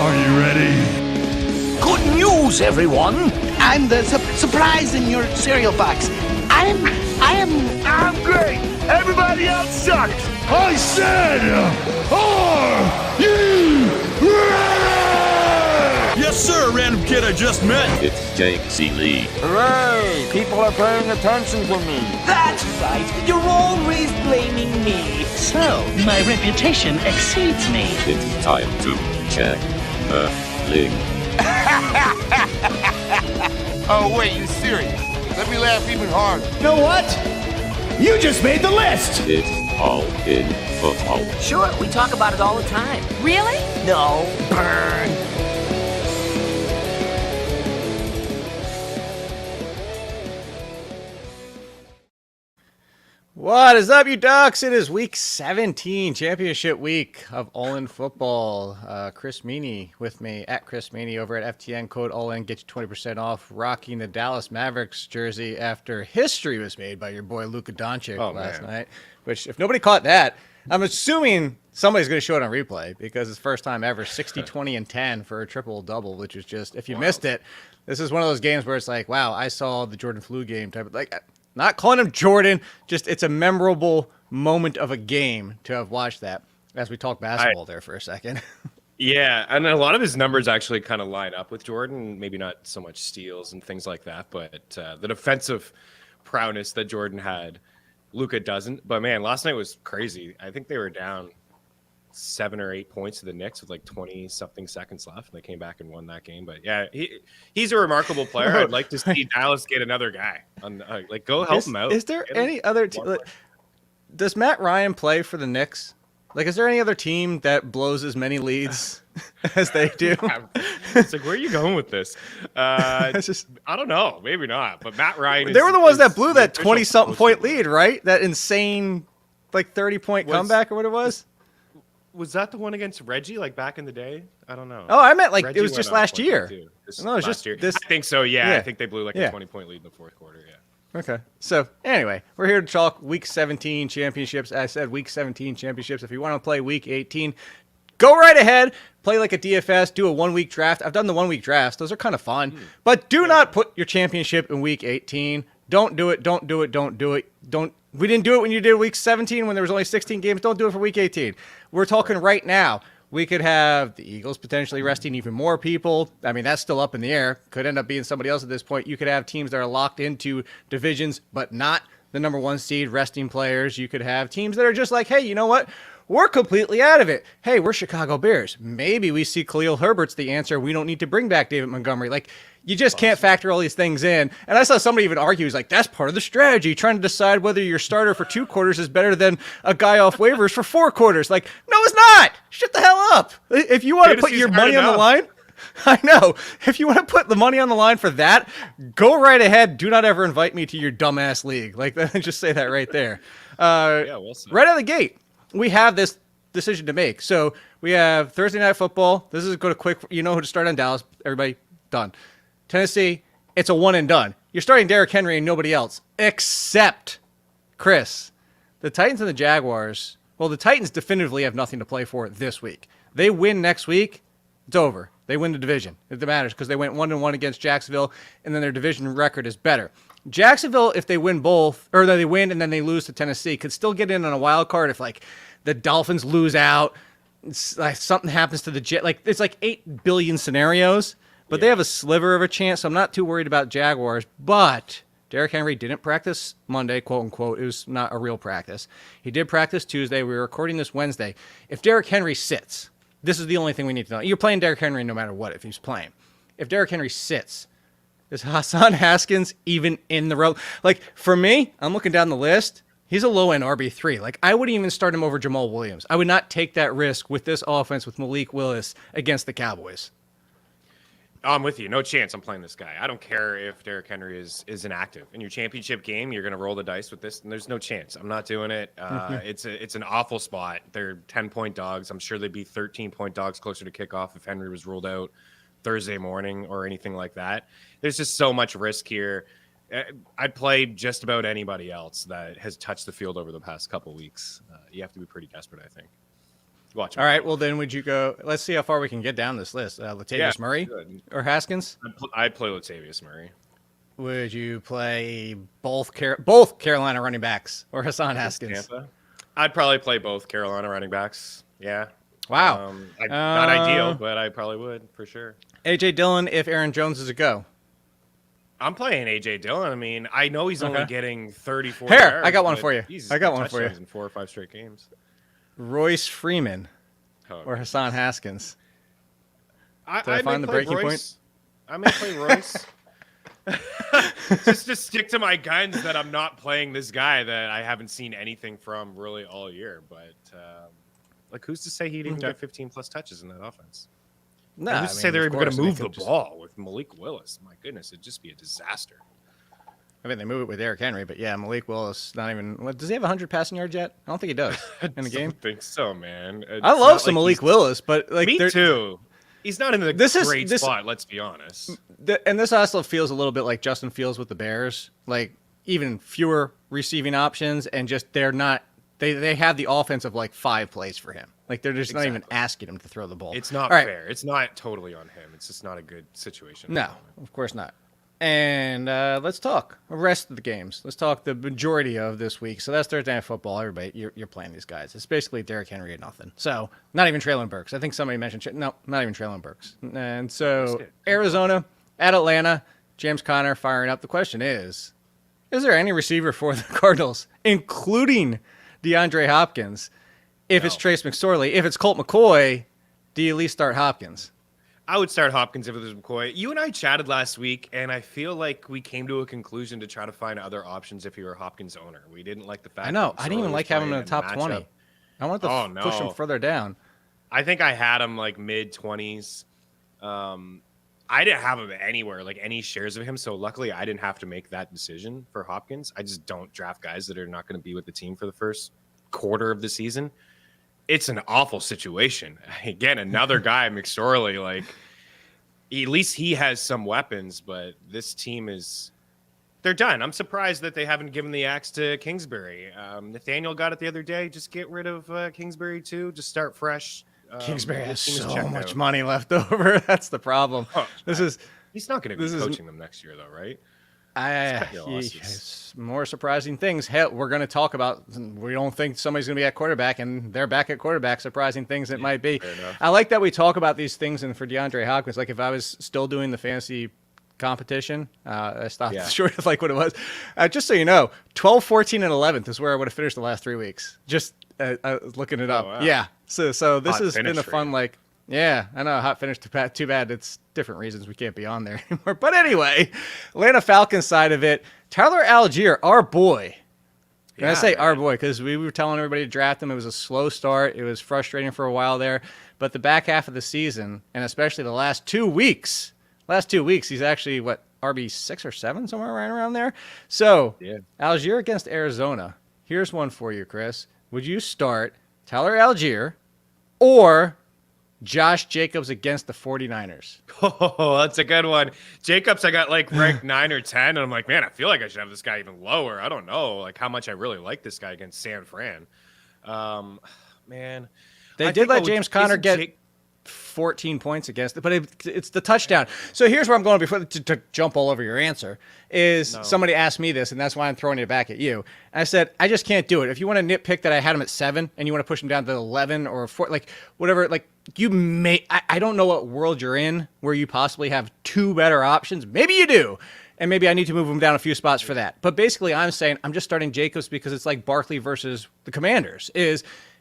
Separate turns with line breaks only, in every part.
Are you ready?
Good news, everyone!
I'm the surprise in your cereal box. I'm
great! Everybody else sucks!
I said, are you ready?
Yes, sir, random kid I just met.
It's Ciely.
Hooray! People are paying attention to me.
That's right! You're always blaming me!
So, my reputation exceeds me.
It's time to check the link.
Oh, wait, you serious? Let me laugh even harder.
You know what? You just made the list.
It's all in football.
Sure, we talk about it all the time.
Really?
No, burn.
What is up, you ducks? It is week 17, championship week of All In Football. Chris Meaney with me, at Chris Meaney over at FTN. Code All In, get you 20% off, rocking the Dallas Mavericks jersey after history was made by your boy Luka Doncic last night. Which, if nobody caught that, I'm assuming somebody's going to show it on replay because it's first time ever 60, 20, and 10 for a triple-double, which is just, if you missed it, this is one of those games where it's like, wow, I saw the Jordan Flu game type of, like, not calling him Jordan, just it's a memorable moment of a game to have watched that as we talk basketball there for a second.
Yeah, and a lot of his numbers actually kind of line up with Jordan, maybe not so much steals and things like that, but the defensive prowess that Jordan had, Luka doesn't. But man, last night was crazy. I think they were down 7 or 8 points to the Knicks with like 20-something seconds left, and they came back and won that game. But yeah, he's a remarkable player. I'd like to see Dallas get another guy. Go help him out.
Is there any other does Matt Ryan play for the Knicks? Like, is there any other team that blows as many leads as they do?
It's like, where are you going with this? I don't know. Maybe not. But Matt Ryan.
They were the ones that blew that 20-something point lead, right? That insane, like 30-point comeback or what it was.
Was that the one against Reggie, like back in the day? I don't know.
Oh, I meant like
Reggie
it was just last year.
No, it was just this. I think so. Yeah, I think they blew like a 20-point lead in the fourth quarter. Yeah.
Okay. So anyway, we're here to talk Week 17 championships. I said Week 17 championships. If you want to play Week 18, go right ahead. Play like a DFS. Do a 1-week draft. I've done the 1-week drafts. Those are kind of fun. But do not put your championship in Week 18. Don't do it. Don't do it. Don't do it. Don't. We didn't do it when you did Week 17 when there was only 16 games. Don't do it for Week 18. We're talking right now. We could have the Eagles potentially resting even more people. I mean, that's still up in the air. Could end up being somebody else at this point. You could have teams that are locked into divisions, but not the number 1 seed resting players. You could have teams that are just like, hey, you know what? We're completely out of it. Hey, we're Chicago Bears. Maybe we see Khalil Herbert's the answer. We don't need to bring back David Montgomery. Like, you just can't factor all these things in. And I saw somebody even argue, he's like, that's part of the strategy, trying to decide whether your starter for 2 quarters is better than a guy off waivers for 4 quarters. Like, no, it's not. Shut the hell up. If you want to put your money on the line, I know. If you want to put the money on the line for that, go right ahead. Do not ever invite me to your dumbass league. Like, just say that right there. Right out of the gate, we have this decision to make. So we have Thursday Night Football. This is going to quick. You know who to start on Dallas. Everybody done. Tennessee, it's a one and done. You're starting Derrick Henry and nobody else except Chris. The Titans and the Jaguars, well, the Titans definitively have nothing to play for this week. They win next week, it's over. They win the division. It matters because they went 1-1 against Jacksonville, and then their division record is better. Jacksonville, if they win both, or they win and then they lose to Tennessee, could still get in on a wild card if, like, the Dolphins lose out, like something happens to the Jet. Like, there's like 8 billion scenarios. But they have a sliver of a chance, so I'm not too worried about Jaguars. But Derrick Henry didn't practice Monday, quote unquote. It was not a real practice. He did practice Tuesday. We were recording this Wednesday. If Derrick Henry sits, this is the only thing we need to know. You're playing Derrick Henry no matter what if he's playing. If Derrick Henry sits, is Hassan Haskins even in the row? Like, for me, I'm looking down the list. He's a low-end RB3. Like, I wouldn't even start him over Jamal Williams. I would not take that risk with this offense with Malik Willis against the Cowboys.
I'm with you. No chance I'm playing this guy. I don't care if Derrick Henry is inactive. In your championship game, you're going to roll the dice with this, and there's no chance. I'm not doing it. It's an awful spot. They're 10-point dogs. I'm sure they'd be 13-point dogs closer to kickoff if Henry was ruled out Thursday morning or anything like that. There's just so much risk here. I'd play just about anybody else that has touched the field over the past couple weeks. You have to be pretty desperate, I think. Watch.
All right. Well, then would you go? Let's see how far we can get down this list. Latavius Murray or Haskins?
I'd play Latavius Murray.
Would you play both Carolina running backs or Hassan Haskins?
Tampa? I'd probably play both Carolina running backs. Yeah.
Wow.
Not ideal, but I probably would for sure.
AJ Dillon if Aaron Jones is a go.
I'm playing AJ Dillon. I mean, I know he's only getting 34.
Here, I got one for you. I got one for you.
In 4 or 5 straight games.
Royce Freeman or Hassan Haskins. Did I find the breaking point?
I may play Royce. Just to stick to my guns that I'm not playing this guy that I haven't seen anything from really all year. But like, who's to say he didn't get 15 plus touches in that offense?
No,
who's to say they're even going to move the ball with Malik Willis? My goodness, it'd just be a disaster.
I mean, they move it with Derrick Henry, but yeah, Malik Willis not even. Does he have 100 passing yards yet? I don't think he does in the game.
I don't think so, man.
I love some Malik Willis, but like
me too. He's not in the great spot. Let's be honest.
And this also feels a little bit like Justin Fields with the Bears. Like even fewer receiving options, and just they're not. They have the offense of like 5 plays for him. Like they're just not even asking him to throw the ball.
It's not fair. It's not totally on him. It's just not a good situation.
No, of course not. And let's talk the rest of the games. Let's talk the majority of this week. So that's Thursday Night Football. Everybody, you're playing these guys. It's basically Derrick Henry and nothing. So not even Treylon Burks. I think somebody mentioned no, not even Treylon Burks. And so Arizona at Atlanta, James Conner firing up. The question is there any receiver for the Cardinals, including DeAndre Hopkins? If it's Trace McSorley, if it's Colt McCoy, do you at least start Hopkins?
I would start Hopkins if it was McCoy. You and I chatted last week, and I feel like we came to a conclusion to try to find other options if you were a Hopkins owner. We didn't like the fact.
I know. I didn't even like having him in the top 20. I wanted to push him further down.
I think I had him like mid-20s. I didn't have him anywhere, like any shares of him. So luckily, I didn't have to make that decision for Hopkins. I just don't draft guys that are not going to be with the team for the first quarter of the season. It's an awful situation. Again, another guy, McSorley, like at least he has some weapons, but this team they're done. I'm surprised that they haven't given the axe to Kingsbury. Nathaniel got it the other day. Just get rid of Kingsbury too. Just start fresh.
Kingsbury has so much money left over. That's the problem.
He's not going to be coaching them next year though, right?
More surprising things. Hell, we're going to talk about. We don't think somebody's going to be at quarterback, and they're back at quarterback. Surprising things it might be. I like that we talk about these things. And for DeAndre Hopkins, like if I was still doing the fantasy competition, I stopped short of like what it was. Just so you know, 12, 14, and 11th is where I would have finished the last 3 weeks. Just looking it up.
Wow.
Yeah. So this has been a fun like. Yeah, I know. Hot finish. Too bad. It's different reasons we can't be on there anymore. But anyway, Atlanta Falcons side of it. Tyler Algier, our boy. And I say our boy because we were telling everybody to draft him. It was a slow start. It was frustrating for a while there. But the back half of the season, and especially the last 2 weeks, he's actually, RB6 or 7, somewhere right around there. So, Algier against Arizona. Here's one for you, Chris. Would you start Tyler Algier or Josh Jacobs against the 49ers?
Oh, that's a good one. Jacobs, I got like ranked 9 or 10, and I'm like, man, I feel like I should have this guy even lower. I don't know, like how much I really like this guy against San Fran. Man,
they did let James Conner get 14 points against it, but it's the touchdown. So here's where I'm going before to jump all over your answer. Somebody asked me this, and that's why I'm throwing it back at you. And I said, I just can't do it. If you want to nitpick that I had him at 7 and you want to push him down to 11 or 4, like whatever, like you may, I don't know what world you're in where you possibly have 2 better options. Maybe you do. And maybe I need to move him down a few spots for that. But basically I'm saying I'm just starting Jacobs because it's like Barkley versus the Commanders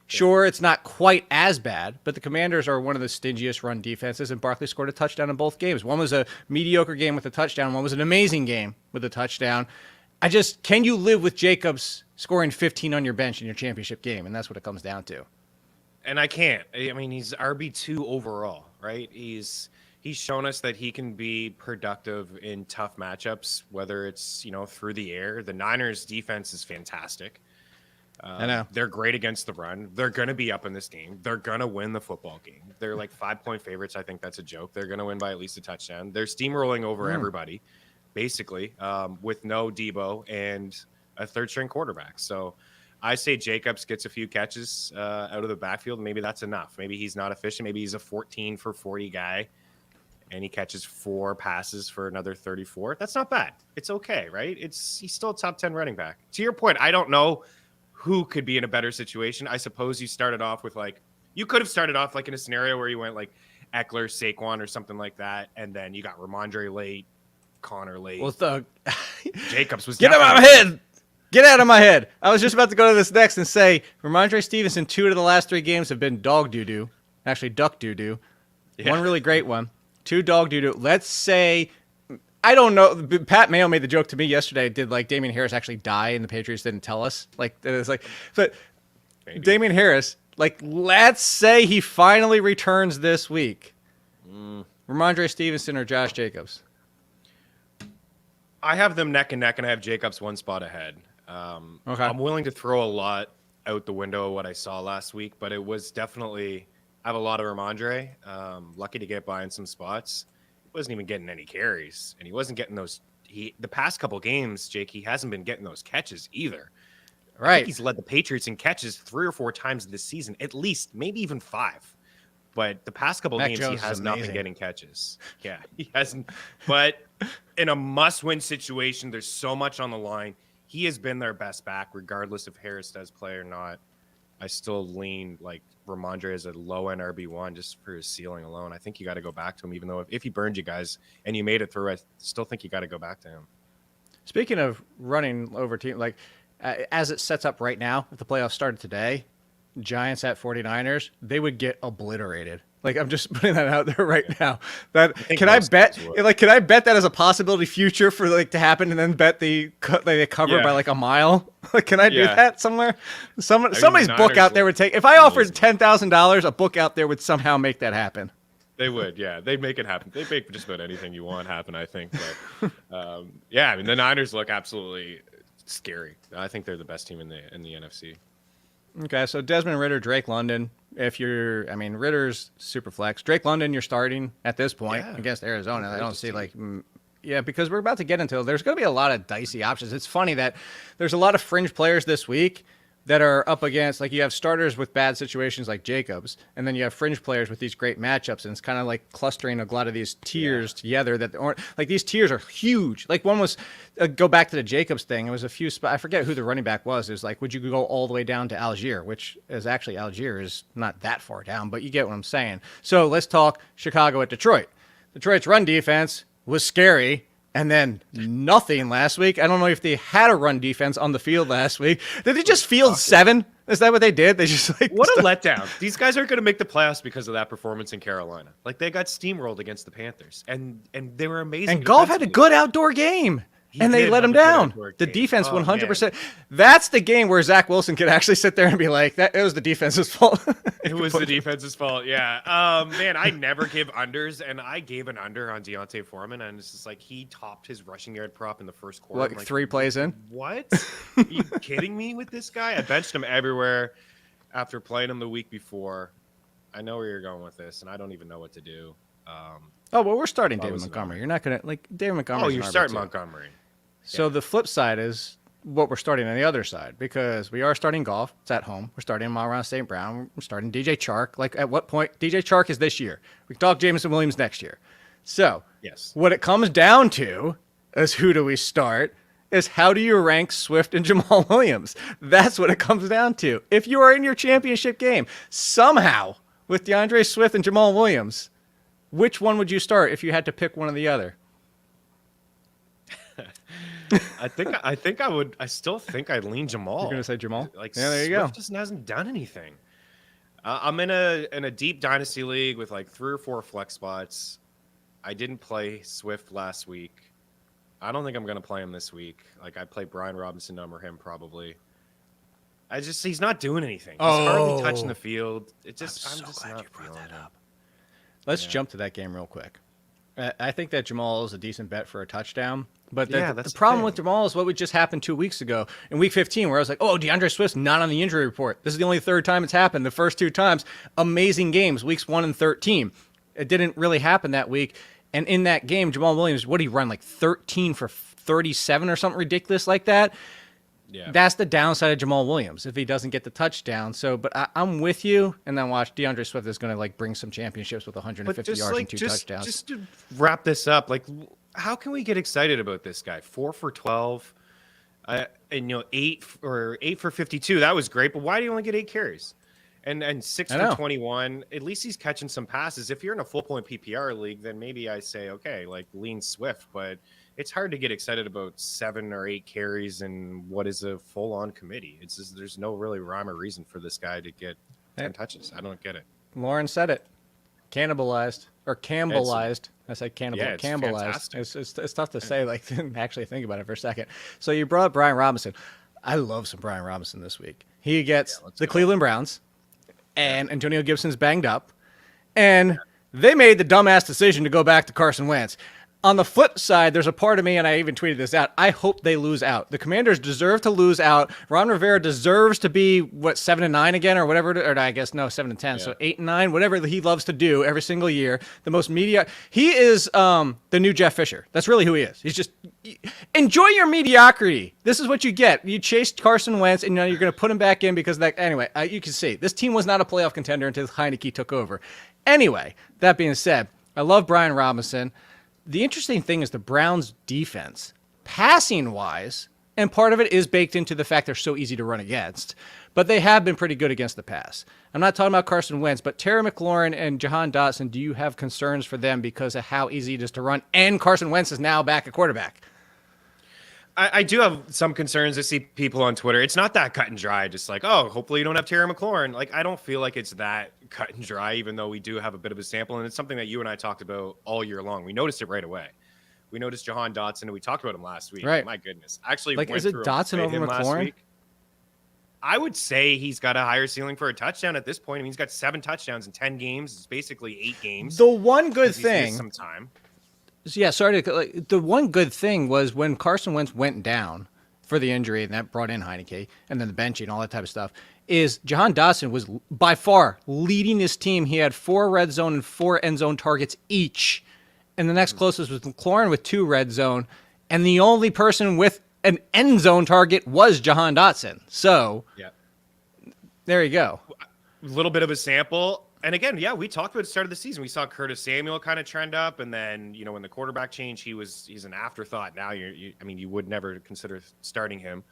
Sure, it's not quite as bad, but the Commanders are one of the stingiest run defenses, and Barkley scored a touchdown in both games. One was a mediocre game with a touchdown. One was an amazing game with a touchdown. Can you live with Jacobs scoring 15 on your bench in your championship game? And that's what it comes down to.
And I can't. I mean, he's RB2 overall, right? He's shown us that he can be productive in tough matchups, whether it's, through the air. The Niners defense is fantastic.
I know.
They're great against the run. They're going to be up in this game. They're going to win the football game. They're like 5-point favorites. I think that's a joke. They're going to win by at least a touchdown. They're steamrolling over everybody, basically, with no Debo and a third-string quarterback. So I say Jacobs gets a few catches out of the backfield. Maybe that's enough. Maybe he's not efficient. Maybe he's a 14 for 40 guy, and he catches 4 passes for another 34. That's not bad. It's okay, right? He's still a top 10 running back. To your point, I don't know who could be in a better situation. I suppose you started off with you could have started off in a scenario where you went Eckler, Saquon, or something like that, and then you got Ramondre late, Connor late.
Well,
Jacobs was
get out of my head. Get out of my head. I was just about to go to this next and say Ramondre Stevenson, 2 out of the last 3 games have been dog doo-doo. Actually, duck doo-doo. Yeah. One really great one. 2 dog doo-doo. Let's say, I don't know. Pat Mayo made the joke to me yesterday. Did Damian Harris actually die and the Patriots didn't tell us? But maybe. Damian Harris, let's say he finally returns this week. Ramondre Stevenson or Josh Jacobs?
I have them neck and neck, and I have Jacobs 1 spot ahead. Okay. I'm willing to throw a lot out the window of what I saw last week, but it was definitely I have a lot of Ramondre. Lucky to get by in some spots. He wasn't even getting any carries, and he wasn't getting those. The past couple games, Jake, he hasn't been getting those catches either.
Right.
I think he's led the Patriots in catches 3 or 4 times this season, at least, maybe even 5. But the past couple games, he has not been getting catches. Yeah, he hasn't. But in a must-win situation, there's so much on the line. He has been their best back, regardless if Harris does play or not. I still lean Ramondre as a low-end RB1 just for his ceiling alone. I think you got to go back to him, even though if he burned you guys and you made it through, I still think you got to go back to him.
Speaking of running over team, as it sets up right now, if the playoffs started today, Giants at 49ers, they would get obliterated. I'm just putting that out there right now. Can I bet that as a possibility future for to happen, and then bet they cover by a mile? Can I do that somewhere? Somebody's book out there would take. If I offered $10,000, a book out there would somehow make that happen.
They would, yeah. They'd make it happen. They'd make just about anything you want happen, I think. But the Niners look absolutely scary. I think they're the best team in the NFC.
Okay, so Desmond Ridder, Drake London. Ritter's super flex. Drake London, you're starting at this point against Arizona. I don't see because we're about to get into. There's going to be a lot of dicey options. It's funny that there's a lot of fringe players this week that are up against, you have starters with bad situations like Jacobs, and then you have fringe players with these great matchups, and it's kind of clustering a lot of these tiers together that aren't, these tiers are huge. One was, go back to the Jacobs thing, it was a few spots, I forget who the running back was, it was would you go all the way down to Algier, which is actually, Algier is not that far down, but you get what I'm saying. So let's talk Chicago at Detroit. Detroit's run defense was scary, and then nothing last week. I don't know if they had a run defense on the field last week. Did they just field 7? Is that what they did? They just
what a letdown. These guys aren't going to make the playoffs because of that performance in Carolina. They got steamrolled against the Panthers, and they were amazing.
And Goff had a good outdoor game. And they let him down. The defense, 100%. Man. That's the game where Zach Wilson could actually sit there and be like, "That it was the defense's fault."
It was the defense's fault. Yeah. Man, I never give unders, and I gave an under on Deontay Foreman, and it's just he topped his rushing yard prop in the first quarter.
3 plays in?
What? Are you kidding me with this guy? I benched him everywhere after playing him the week before. I know where you're going with this, and I don't even know what to do.
We're starting David Montgomery. You're not going to David Montgomery.
Oh, you're starting Montgomery.
So the flip side is what we're starting on the other side, because we are starting Goff. It's at home. We're starting Amon-Ra St. Brown. We're starting DJ Chark. At what point? DJ Chark is this year. We can talk Jameson Williams next year. So
yes,
what it comes down to is who do we start? Is how do you rank Swift and Jamal Williams? That's what it comes down to. If you are in your championship game, somehow with DeAndre Swift and Jamal Williams, which one would you start if you had to pick one or the other?
I still think I'd lean Jamal.
You're gonna say Jamal?
Yeah,
there you
Swift
go.
Just hasn't done anything. I'm in a deep dynasty league with 3 or 4 flex spots. I didn't play Swift last week. I don't think I'm gonna play him this week. I play Brian Robinson over him probably. He's not doing anything. He's hardly touching the field. I'm just glad you brought that up.
Let's jump to that game real quick. I think that Jamal is a decent bet for a touchdown. But the problem with Jamal is what would just happened 2 weeks ago in Week 15, where I was like, DeAndre Swift's not on the injury report. This is the only 3rd time it's happened. The first 2 times, amazing games, Weeks 1 and 13. It didn't really happen that week. And in that game, Jamal Williams, what did he run, 13 for 37 or something ridiculous like that?
Yeah.
That's the downside of Jamal Williams if he doesn't get the touchdown. So, but I'm with you. And then watch DeAndre Swift is going to bring some championships with 150 yards and 2 touchdowns.
Just to wrap this up, how can we get excited about this guy? 4 for 12, and 8 for 52. That was great. But why do you only get 8 carries? And 6 for 21. At least he's catching some passes. If you're in a full point PPR league, then maybe I say, okay, lean Swift. But it's hard to get excited about 7 or 8 carries and what is a full on committee. It's just, there's no really rhyme or reason for this guy to get 10 touches. I don't get it.
Lauren said it. Cannibalized or Campbellized. I said cannibal.
Yeah, it's
Campbellized. It's tough to say, actually think about it for a second. So you brought up Brian Robinson. I love some Brian Robinson this week. He gets the Cleveland Browns, and Antonio Gibson's banged up, and they made the dumbass decision to go back to Carson Wentz. On the flip side, there's a part of me, and I even tweeted this out, I hope they lose out. The Commanders deserve to lose out. Ron Rivera deserves to be, 7-9 again, or whatever, or I guess, no, 7-10, yeah. So 8-9, whatever he loves to do every single year. The most he is the new Jeff Fisher. That's really who he is. He's just, enjoy your mediocrity. This is what you get. You chased Carson Wentz, and now you're going to put him back in because, anyway, you can see, this team was not a playoff contender until Heineke took over. Anyway, that being said, I love Brian Robinson. The interesting thing is the Browns' defense, passing-wise, and part of it is baked into the fact they're so easy to run against, but they have been pretty good against the pass. I'm not talking about Carson Wentz, but Terry McLaurin and Jahan Dotson, do you have concerns for them because of how easy it is to run? And Carson Wentz is now back at quarterback.
I do have some concerns. I see people on Twitter. It's not that cut and dry. Just hopefully you don't have Terry McLaurin. I don't feel like it's that cut and dry, even though we do have a bit of a sample. And it's something that you and I talked about all year long. We noticed it right away. We noticed Jahan Dotson, and we talked about him last week.
Right.
My goodness. Actually,
is it Dotson over McLaurin?
I would say he's got a higher ceiling for a touchdown at this point. I mean, he's got 7 touchdowns in 10 games. It's basically 8 games.
The one good thing.
Some time.
Yeah, sorry. The one good thing was when Carson Wentz went down for the injury, and that brought in Heineke, and then the benching and all that type of stuff, is Jahan Dotson was by far leading his team. He had 4 red zone and 4 end zone targets each. And the next closest was McLaurin with 2 red zone. And the only person with an end zone target was Jahan Dotson. So, there you go.
A little bit of a sample. And again, we talked about the start of the season. We saw Curtis Samuel kind of trend up, and then when the quarterback changed, he's an afterthought. Now you would never consider starting him.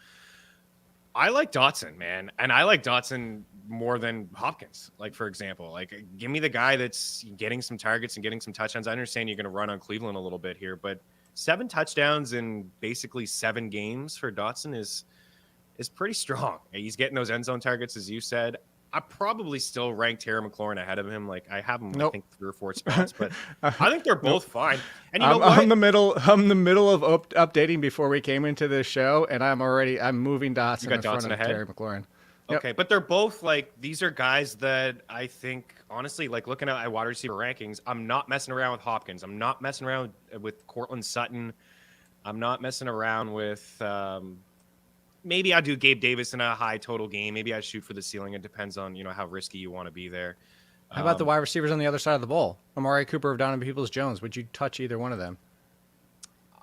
I like Dotson, man, and I like Dotson more than Hopkins. For example, give me the guy that's getting some targets and getting some touchdowns. I understand you're going to run on Cleveland a little bit here, but 7 touchdowns in basically 7 games for Dotson is pretty strong. He's getting those end zone targets, as you said. I probably still rank Terry McLaurin ahead of him. I have him, I think, 3 or 4 spots, but I think they're both fine. And you know what?
I'm in the middle of updating before we came into this show, and I'm moving Dotson in front of Terry McLaurin.
Okay, but they're both these are guys that I think, honestly, looking at wide receiver rankings, I'm not messing around with Hopkins. I'm not messing around with Cortland Sutton. I'm not messing around with maybe I do Gabe Davis in a high total game. Maybe I shoot for the ceiling. It depends on, how risky you want to be there.
How about the wide receivers on the other side of the ball? Amari Cooper of Donovan Peoples-Jones. Would you touch either one of them?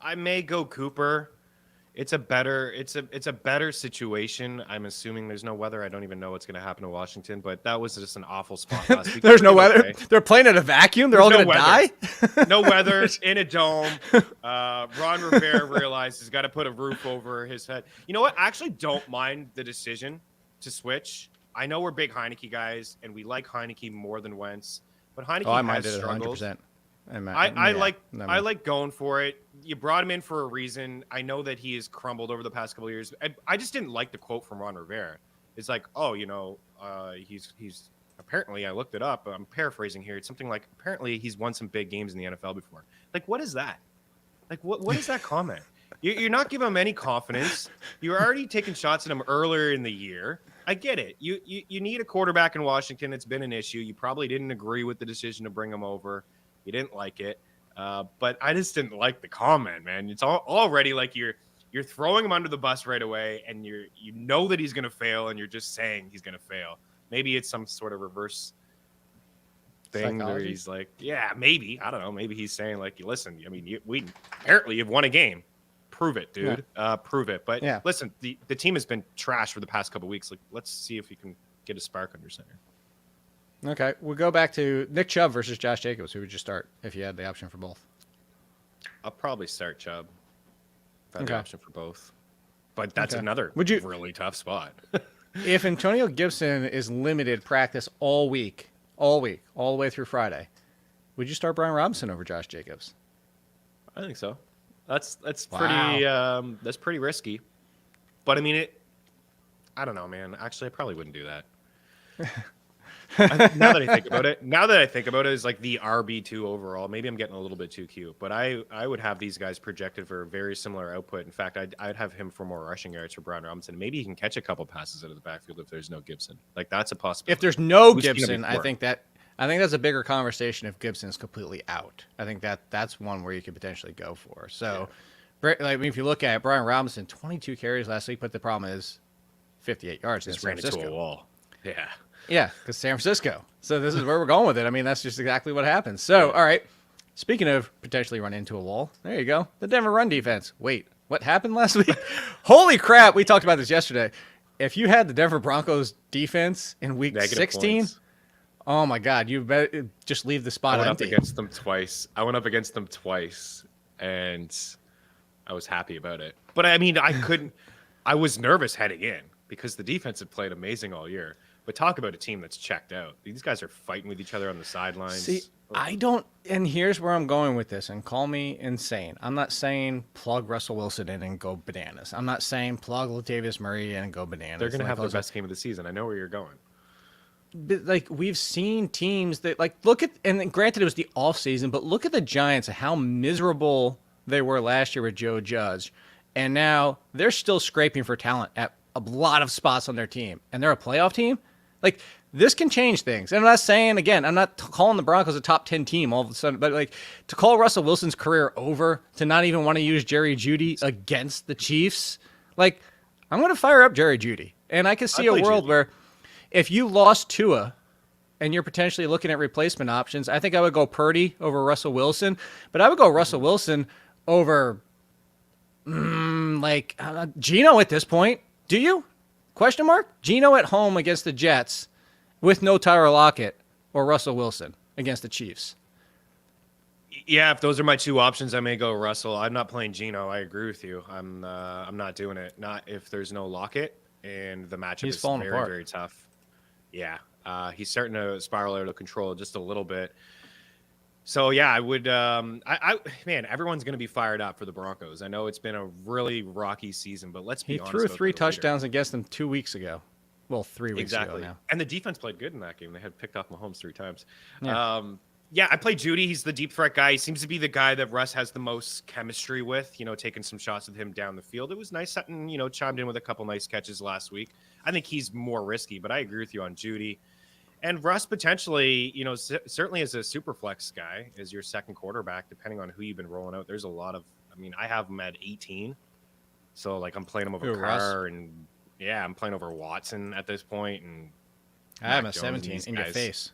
I may go Cooper. It's a better situation. I'm assuming there's no weather. I don't even know what's going to happen in Washington, but that was just an awful spot last week.
There's no weather. Okay. They're playing at a vacuum. They're all going to die.
No weather in a dome. Ron Rivera realized he's got to put a roof over his head. You know what? I actually don't mind the decision to switch. I know we're big Heineke guys, and we like Heineke more than Wentz, but Heineke has struggles. 100%. I like going for it. You brought him in for a reason. I know that he has crumbled over the past couple of years. I just didn't like the quote from Ron Rivera. It's he's apparently, I looked it up. I'm paraphrasing here. It's something like, apparently he's won some big games in the NFL before. What is that? What is that comment? You're not giving him any confidence. You're already taking shots at him earlier in the year. I get it. You need a quarterback in Washington. It's been an issue. You probably didn't agree with the decision to bring him over. You didn't like it, but I just didn't like the comment, man. It's already you're throwing him under the bus right away, and you know that he's going to fail, and you're just saying he's going to fail. Maybe it's some sort of reverse thing where he's maybe, I don't know. Maybe he's saying listen, you've won a game. prove it, dude. Prove it. But
Yeah.
listen, the team has been trash for the past couple weeks. Like, let's see if we can get a spark under center.
Okay, we'll go back to Nick Chubb versus Josh Jacobs. Who would you start if you had the option for both?
I'll probably start Chubb. If I had the
Okay.
option for both. But that's
Okay.
another
Would you-
really tough spot.
If Antonio Gibson is limited practice all week, all the way through Friday, would you start Brian Robinson over Josh Jacobs?
I think so. That's
Wow.
pretty risky. But I mean I don't know, man. Actually, I probably wouldn't do that. Now that I think about it, is like the RB2 overall. Maybe I'm getting a little bit too cute, but I would have these guys projected for very similar output. In fact, I'd have him for more rushing yards for Brian Robinson. Maybe he can catch a couple passes out of the backfield if there's no Gibson. Like, that's a possibility.
If there's no
Who's seen him
Gibson, I
before?
think that's a bigger conversation if Gibson is completely out. I think that's one where you could potentially go for. So, if you look at it, Brian Robinson, 22 carries last week, but the problem is 58 yards
just
against San
ran into
Francisco.
a wall. Yeah.
Yeah, because San Francisco. So this is where we're going with it. I mean, that's just exactly what happens. So, all right. Speaking of potentially run into a wall, there you go. The Denver run defense. Wait, what happened last week? Holy crap. We talked about this yesterday. If you had the Denver Broncos defense in week
Negative
16,
points.
oh my God, you better just leave the spot
I went
empty.
up against them twice, and I was happy about it. But I mean, I was nervous heading in because the defense had played amazing all year. But talk about a team that's checked out. These guys are fighting with each other on the sidelines.
See, I don't, and here's where I'm going with this, and call me insane. I'm not saying plug Russell Wilson in and go bananas. I'm not saying plug Latavius Murray in and go bananas.
They're going to
Like
have their
those-
best game of the season. I know where you're going.
But, like, we've seen teams that, like, look at, and granted it was the offseason, but look at the Giants and how miserable they were last year with Joe Judge. And now they're still scraping for talent at a lot of spots on their team. And they're a playoff team. Like, this can change things. And I'm not saying, again, I'm not calling the Broncos a top 10 team all of a sudden, but, like, to call Russell Wilson's career over, to not even want to use Jerry Jeudy against the Chiefs, like, I'm going to fire up Jerry Jeudy. And I can see a world where if you lost Tua and you're potentially looking at replacement options, I think I would go Purdy over Russell Wilson, but I would go Russell Wilson over, Geno at this point. Do you? Question mark? Geno at home against the Jets with no Tyler Lockett, or Russell Wilson against the Chiefs.
Yeah, if those are my two options, I may go Russell. I'm not playing Geno. I agree with you. I'm not doing it. Not if there's no Lockett and the matchup
He's
is
falling
very,
apart.
very tough. Yeah, he's starting to spiral out of control just a little bit. So yeah, I would. Man, everyone's going to be fired up for the Broncos. I know it's been a really rocky season, but let's be
He
honest.
threw
about
3
the leader.
touchdowns against them 2 weeks ago. Well, 3 weeks ago now.
And the defense played good in that game. They had picked off Mahomes 3 times.
Yeah.
Yeah, I play Jeudy. He's the deep threat guy. He seems to be the guy that Russ has the most chemistry with, taking some shots with him down the field. It was nice. Sutton, chimed in with a couple nice catches last week. I think he's more risky, but I agree with you on Jeudy. And Russ potentially, certainly as a super flex guy, as your second quarterback, depending on who you've been rolling out, there's a lot of, I have him at 18. So, like, I'm playing him over Carr, and yeah, I'm playing over Watson at this point. And
I have him
Mac
at
Jones and
17
these
in your
guys.
face.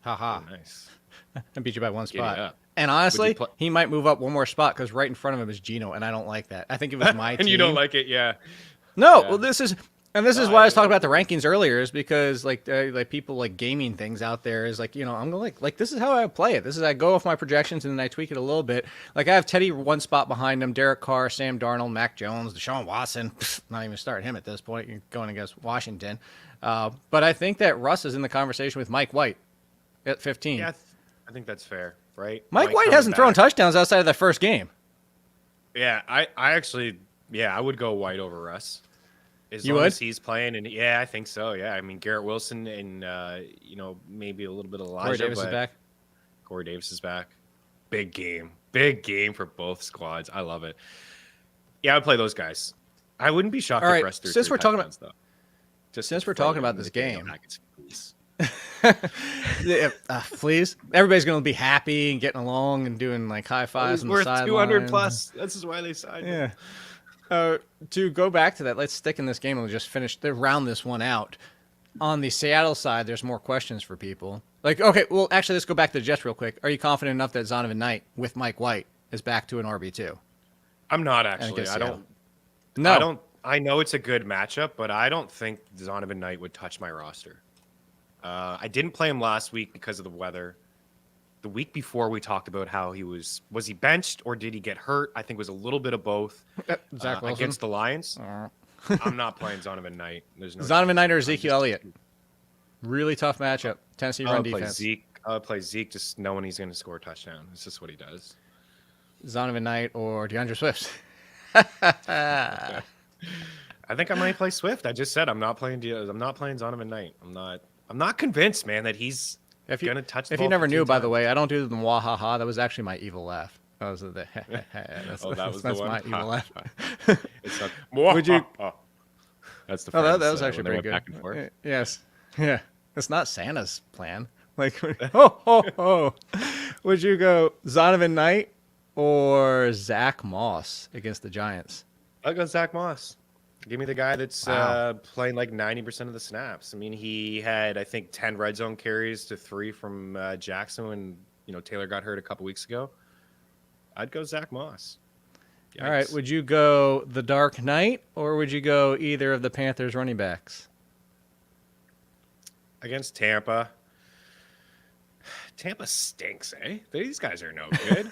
Ha ha.
Oh, nice.
I beat you by one spot.
up.
And honestly,
Would you
he might move up one more spot because right in front of him is Geno, and I don't like that. I think if it was my team.
And you don't like it, yeah.
No,
Yeah.
well, this is why I was talking about the rankings earlier, is because like people like gaming things out there is like, I'm going like this is how I play it. This is I go off my projections and then I tweak it a little bit. Like I have Teddy one spot behind him, Derek Carr, Sam Darnold, Mac Jones, Deshaun Watson. Not even starting him at this point. You're going against Washington. But I think that Russ is in the conversation with Mike White at 15.
Yeah, I think that's fair, right?
Mike White
coming
hasn't thrown
back.
touchdowns outside of that first game.
Yeah, I actually, I would go White over Russ. As
You
long
would?
as he's playing, and yeah, I think so. Yeah, Garrett Wilson and maybe a little bit of Elijah.
Corey Davis is
but
back.
Corey Davis is back. Big game for both squads. I love it. Yeah, I would play those guys. I wouldn't be shocked
All
if
right,
Russ threw
since
3
we're talking
touchdowns, though. Just
since we're
throw
talking
it
about
in
this
the Daniel
game.
Hackett's face.
Yeah, please. Everybody's going to be happy and getting along and doing like high fives
He's
on the
worth
sideline.
200 plus. This is why they signed him.
Yeah. To go back to that, let's stick in this game and just round this one out. On the Seattle side, there's more questions for people. Like, okay, well, actually, let's go back to the Jets real quick. Are you confident enough that Zonovan Knight with Mike White is back to an RB2?
I'm not actually.
against
I
Seattle.
don't.
No.
I don't. I know it's a good matchup, but I don't think Zonovan Knight would touch my roster. I didn't play him last week because of the weather. The week before, we talked about how he was he benched or did he get hurt? I think it was a little bit of both.
Zach Wilson.
Against the Lions. I'm not playing Zonovan Knight. There's no
Zonovan
chance.
Knight or Ezekiel Elliott. Really tough matchup. Tennessee run defense.
I'll play Zeke just knowing he's going to score a touchdown. It's just what he does.
Zonovan Knight or DeAndre Swift.
I think I might play Swift. I just said I'm not playing Zonovan Knight. I'm not convinced, man, that he's going to touch the
If
ball
you never
15
knew, by the
times.
way, I don't do the mwahaha. That was actually my evil laugh. That was the that's,
Oh, that was the
that's
one?
my evil laugh.
It's not,
Would you?
That's the
Oh,
Friends,
that was
when
actually
they
pretty
went
good.
back and forth.
Yes. Yeah. It's not Santa's plan. Like, oh. Would you go Zonovan Knight or Zach Moss against the Giants?
I'll go Zach Moss. Give me the guy that's
Wow.
playing like 90% of the snaps. I mean, he had, I think, 10 red zone carries to 3 from Jackson when, Taylor got hurt a couple weeks ago. I'd go Zach Moss.
All right.
Yikes.
Would you go the Dark Knight or would you go either of the Panthers running backs?
Against Tampa. Tampa stinks, eh? These guys are no good.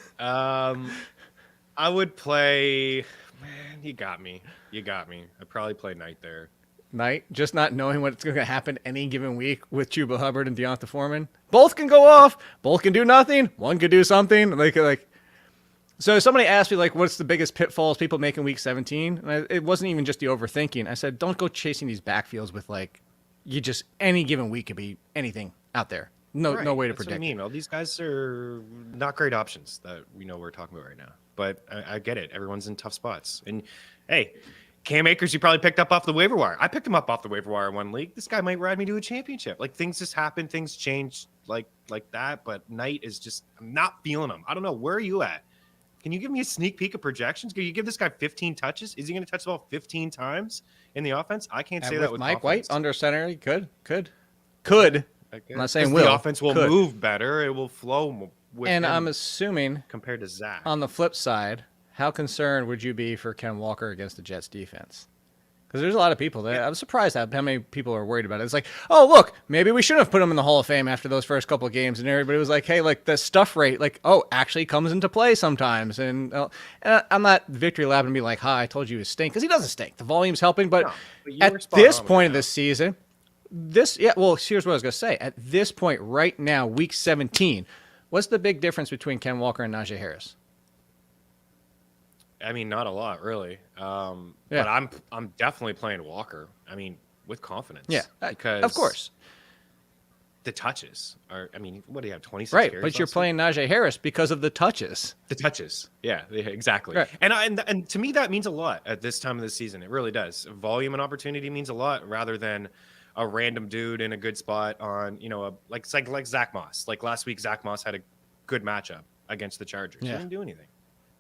I would play... Man, you got me. I'd probably play Knight there.
Knight, just not knowing what's going to happen any given week with Chuba Hubbard and Deonta Foreman. Both can go off. Both can do nothing. One could do something. Like. So somebody asked me, like, what's the biggest pitfalls people make in Week 17? And it wasn't even just the overthinking. I said, don't go chasing these backfields with, like, any given week could be anything out there. No way to
That's
predict.
what I mean. All these guys are not great options that we know we're talking about right now. But I get it. Everyone's in tough spots. And hey, Cam Akers, you probably picked up off the waiver wire. I picked him up off the waiver wire in one league. This guy might ride me to a championship. Like, things just happen. Things change like that. But Knight is just, I'm not feeling him. I don't know. Where are you at? Can you give me a sneak peek of projections? Can you give this guy 15 touches? Is he going to touch the ball 15 times in the offense? I can't say that with
Mike
confidence.
White under center. He could. I'm not saying will.
The offense will
Could.
move better. It will flow with
And
him
I'm assuming
compared to Zach.
on the flip side, how concerned would you be for Ken Walker against the Jets defense? Because there's a lot of people that I'm surprised at how many people are worried about it. It's like, oh, look, maybe we shouldn't have put him in the Hall of Fame after those first couple of games. And everybody was like, hey, like the stuff rate, like, oh, actually comes into play sometimes. And I'm not victory lapping and be like, hi, I told you he stink. Because he doesn't stink. The volume's helping. But
you were
at
spot
this
on with
point of
that.
this season, here's what I was going to say. At this point right now, week 17, what's the big difference between Ken Walker and Najee Harris?
I mean, not a lot, really. But I'm definitely playing Walker. I mean, with confidence.
Yeah,
because
of course.
The touches are. I mean, what do you have? 26.
Right,
carries
but you're
last
playing Najee Harris because of the touches.
week? The touches. Yeah, exactly.
Right.
And to me, that means a lot at this time of the season. It really does. Volume and opportunity means a lot, rather than a random dude in a good spot on like Zach Moss. Like last week, Zach Moss had a good matchup against the Chargers.
Yeah.
He didn't do anything.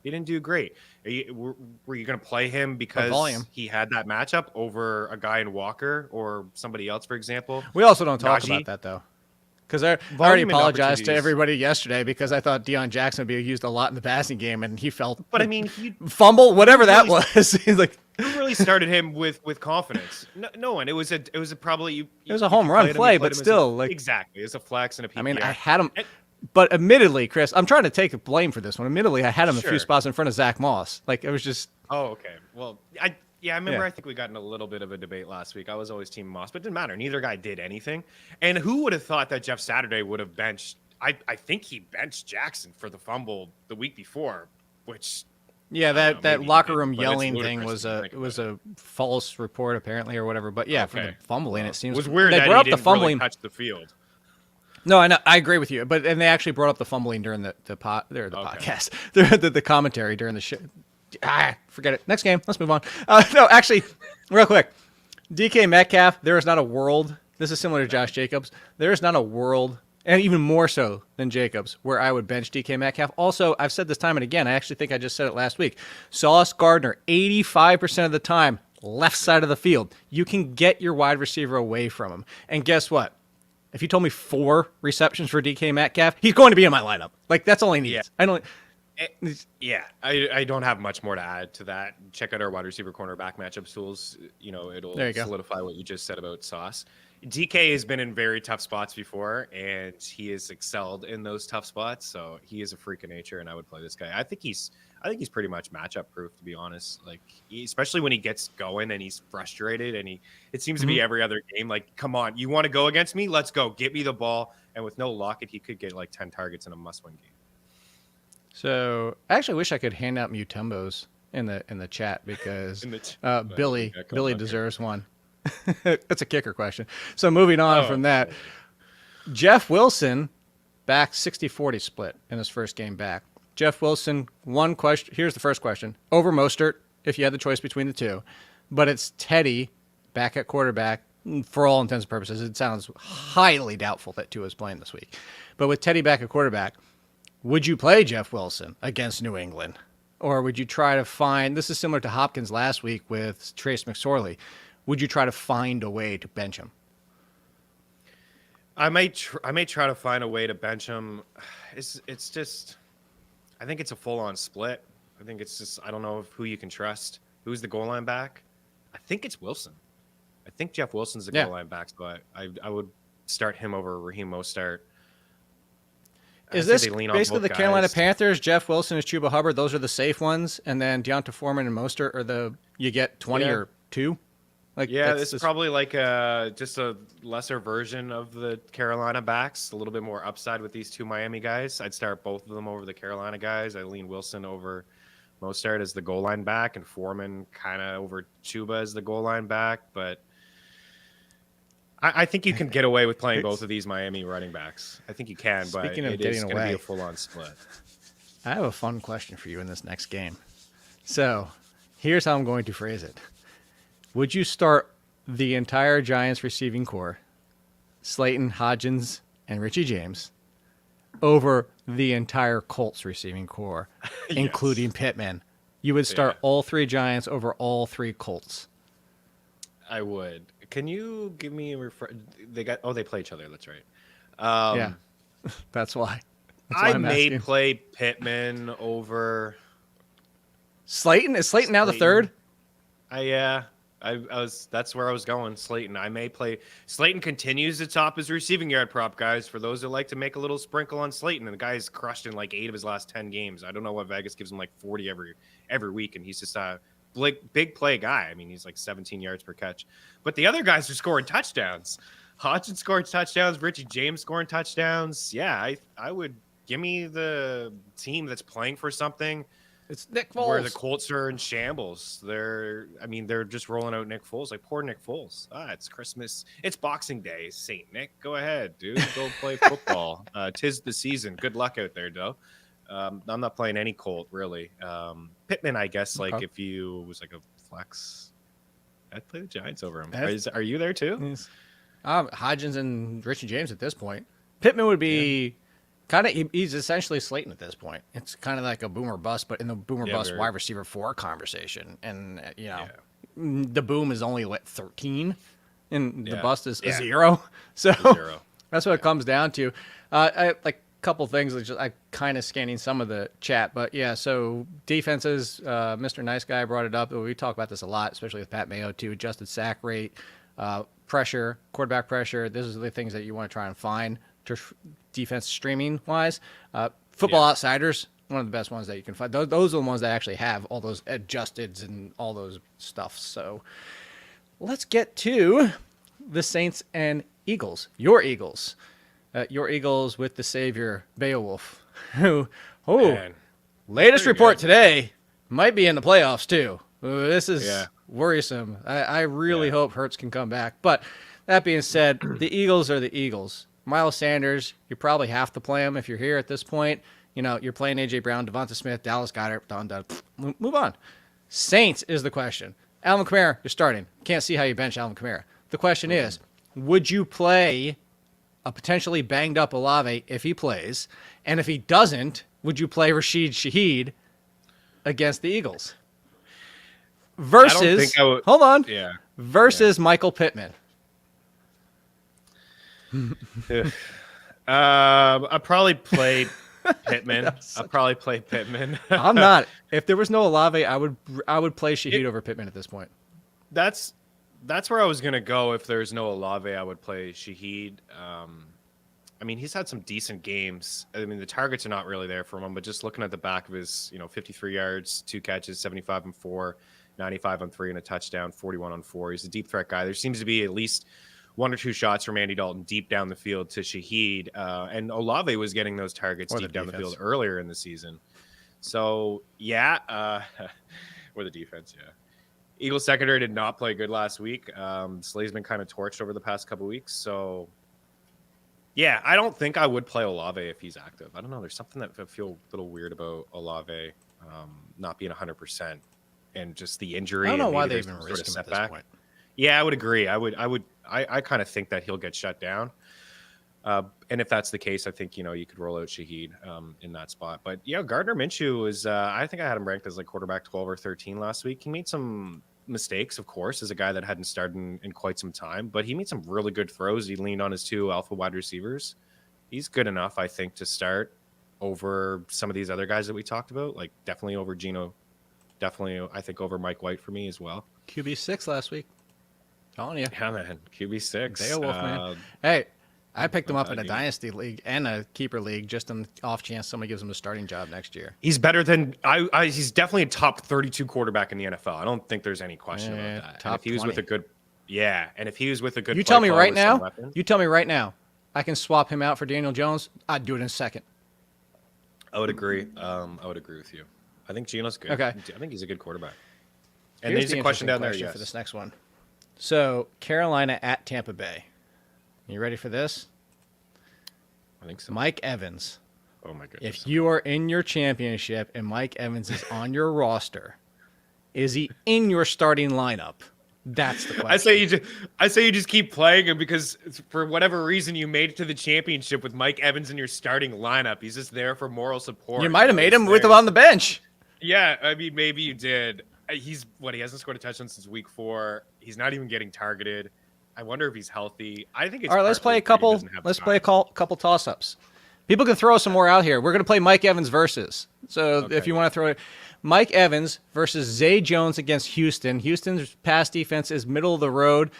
He didn't do great. Were you going to play him because
volume.
he had that matchup over a guy in Walker or somebody else, for example?
We also don't talk
Najee?
about that, though. Because I already
Volume and
apologized to
opportunities.
everybody yesterday because I thought Deion Jackson would be used a lot in the passing game, and he felt
But I mean, he
fumble, whatever that
really-
was. He's like,
who really started him with confidence? No one. It was probably you.
It was a home run play, but still, like-
exactly, it's a flex and a PPR.
I mean, I had him. But admittedly, Chris, I'm trying to take the blame for this one. Admittedly, I had him a few
Sure.
spots in front of Zach Moss. Like, it was just.
Oh, okay. Well, I remember.
Yeah.
I think we got in a little bit of a debate last week. I was always Team Moss, but it didn't matter. Neither guy did anything. And who would have thought that Jeff Saturday would have benched? I think he benched Jackson for the fumble the week before, which.
Yeah,
I don't know,
that
maybe
locker
he did,
room
but it's
yelling thing
ludicrous
was
when you
a
think
it was
about
a false report apparently or whatever. But yeah, for the
Okay.
fumbling, it seems
It was weird
they
that
brought
he
up the
didn't
fumbling.
really touch the field.
No, I know, I agree with you. But and they actually brought up the fumbling during the podcast, the commentary during the show. Forget it. Next game. Let's move on. No, actually, real quick, DK Metcalf. There is not a world. This is similar to Josh Jacobs. There is not a world, and even more so than Jacobs, where I would bench DK Metcalf. Also, I've said this time and again. I actually think I just said it last week. Sauce Gardner, 85% of the time, left side of the field. You can get your wide receiver away from him. And guess what? If you told me 4 receptions for DK Metcalf, he's going to be in my lineup. Like, that's all he needs.
Yeah.
I don't.
Yeah, I don't have much more to add to that. Check out our wide receiver cornerback matchup tools. It'll solidify what you just said about Sauce. DK has been in very tough spots before, and he has excelled in those tough spots. So he is a freak of nature, and I would play this guy. I think he's pretty much matchup proof, to be honest. Like, especially when he gets going and he's frustrated, and it seems to be every other game. Like, come on, you want to go against me? Let's go. Get me the ball. And with no Lockett, he could get like 10 targets in a must-win game.
So I actually wish I could hand out Mutumbos in the chat because Billy deserves one. That's a kicker question. So moving on from that, Jeff Wilson back 60-40 split in his first game back. Jeff Wilson, one question. Here's the first question. Over Mostert, if you had the choice between the two. But it's Teddy back at quarterback. For all intents and purposes, it sounds highly doubtful that Tua is playing this week. But with Teddy back at quarterback, would you play Jeff Wilson against New England? Or would you try to find, this is similar to Hopkins last week with Trace McSorley, would you try to find a way to bench him?
I may try to find a way to bench him. It's just, I think it's a full-on split. I think it's just, I don't know who you can trust. Who's the goal line back? I think it's Wilson. I think Jeff Wilson's the goal line back, so I would start him over Raheem Mostert.
Is this basically the Carolina Panthers? Jeff Wilson is Chuba Hubbard. Those are the safe ones, and then Deonta Foreman and Mostert are you get 20 or 2.
This is probably like just a lesser version of the Carolina backs. A little bit more upside with these two Miami guys. I'd start both of them over the Carolina guys. I lean Wilson over Mostert as the goal line back, and Foreman kind of over Chuba as the goal line back, but. I think you can get away with playing both of these Miami running backs. I think you can, but it is going to be a full-on split.
I have a fun question for you in this next game. So here's how I'm going to phrase it. Would you start the entire Giants receiving core, Slayton, Hodgins, and Richie James, over the entire Colts receiving core, including Pittman? You would start all 3 Giants over all 3 Colts.
I would. Can you give me a they play each other. That's right.
Yeah, that's why.
I may play Pittman over
Slayton. Is Slayton now the third?
That's where I was going. Slayton. I may play Slayton. Continues to top his receiving yard prop, guys. For those that like to make a little sprinkle on Slayton, and the guy's crushed in like 8 of his last 10 games. I don't know what Vegas gives him like 40 every week, and he's just a big play guy. I mean, he's like 17 yards per catch. But the other guys are scoring touchdowns. Hodgins scoring touchdowns. Richie James scoring touchdowns. Yeah, I would give me the team that's playing for something.
It's Nick Foles.
Where the Colts are in shambles. They're just rolling out Nick Foles. Like, poor Nick Foles. It's Christmas. It's Boxing Day. St. Nick, go ahead, dude. Go play football. 'Tis the season. Good luck out there, though. I'm not playing any Colt, really. Pittman, I guess, like if you was like a flex, I'd play the Giants over him. Are you there too?
Hodgins and Richie James at this point. Pittman would be kind of, he's essentially Slayton at this point. It's kind of like a boomer bust, but in the boomer bust wide receiver 4 conversation. And, the boom is only, 13? And the bust is a 0. So that's what it comes down to. Couple things I'm kind of scanning some of the chat, but so defenses, Mr. Nice Guy brought it up. We talk about this a lot, especially with Pat Mayo too. Adjusted sack rate, pressure, quarterback pressure. These are the things that you want to try and find to defense streaming wise. Football Outsiders, one of the best ones that you can find. Those are the ones that actually have all those adjusteds and all those stuff. So let's get to the Saints and Eagles. Your Eagles. Your Eagles with the savior, Beowulf, who, latest report today, might be in the playoffs too. This is worrisome. I really hope Hurts can come back. But that being said, the Eagles are the Eagles. Miles Sanders, you probably have to play him if you're here at this point. You're playing A.J. Brown, Devonta Smith, Dallas Goedert, done. Move on. Saints is the question. Alvin Kamara, you're starting. Can't see how you bench Alvin Kamara. The question is, would you play a potentially banged up Olave if he plays? And if he doesn't, would you play Rashid Shaheed against the Eagles? Versus, versus Michael Pittman.
I probably play Pittman. I'll probably play Pittman.
I'm not. If there was no Olave, I would play Shaheed over Pittman at this point.
That's where I was gonna go. If there's no Olave, I would play Shaheed. I mean, he's had some decent games. I mean, the targets are not really there for him, but just looking at the back of his, 53 yards, 2 catches, 75 and 4, 95 on 3 and a touchdown, 41 on 4. He's a deep threat guy. There seems to be at least 1 or 2 shots from Andy Dalton deep down the field to Shaheed. And Olave was getting those targets deep down the field earlier in the season. So, yeah. Or the defense, yeah. Eagles secondary did not play good last week. Slay's been kind of torched over the past couple weeks. So, yeah, I don't think I would play Olave if he's active. I don't know. There's something that I feel a little weird about Olave not being 100% and just the injury.
I don't know why they
there's
even
some
risk him
sort of
at this point.
Yeah, I would agree. I kind of think that he'll get shut down. And if that's the case, I think, you could roll out Shaheed in that spot. But, Gardner Minshew is, I think I had him ranked as like quarterback 12 or 13 last week. He made some mistakes, of course, as a guy that hadn't started in quite some time, but he made some really good throws. He leaned on his 2 alpha wide receivers. He's good enough, I think, to start over some of these other guys that we talked about, like definitely over Geno, definitely, I think, over Mike White for me as well.
QB6 last week. Telling you.
Yeah, man. QB6.
Beowulf, man. Hey, I picked him up in a dynasty league and a keeper league just on the off chance somebody gives him a starting job next year.
He's better than he's definitely a top 32 quarterback in the NFL. I don't think there's any question about that.
Top
and if he was
20.
with a good, and if he was with a good,
You tell me right now, I can swap him out for Daniel Jones. I'd do it in a second.
I would agree. I would agree with you. I think Geno's good.
Okay.
I think he's a good quarterback. And
Here's
there's
the
a question down there.
question
Yes.
for this next one. So Carolina at Tampa Bay. You ready for this?
I think so.
Mike Evans.
Oh my goodness.
If you are in your championship and Mike Evans is on your roster, is he in your starting lineup? That's the question.
I say you just keep playing him because for whatever reason you made it to the championship with Mike Evans in your starting lineup. He's just there for moral support.
You might have made him with him on the bench.
Yeah, I mean maybe you did. He hasn't scored a touchdown since week 4. He's not even getting targeted. I wonder if he's healthy. I think it's
all right. Let's play a couple. Couple toss-ups. People can throw some more out here. We're going to play Mike Evans versus. So if you want to throw it, Mike Evans versus Zay Jones against Houston. Houston's pass defense is middle of the road.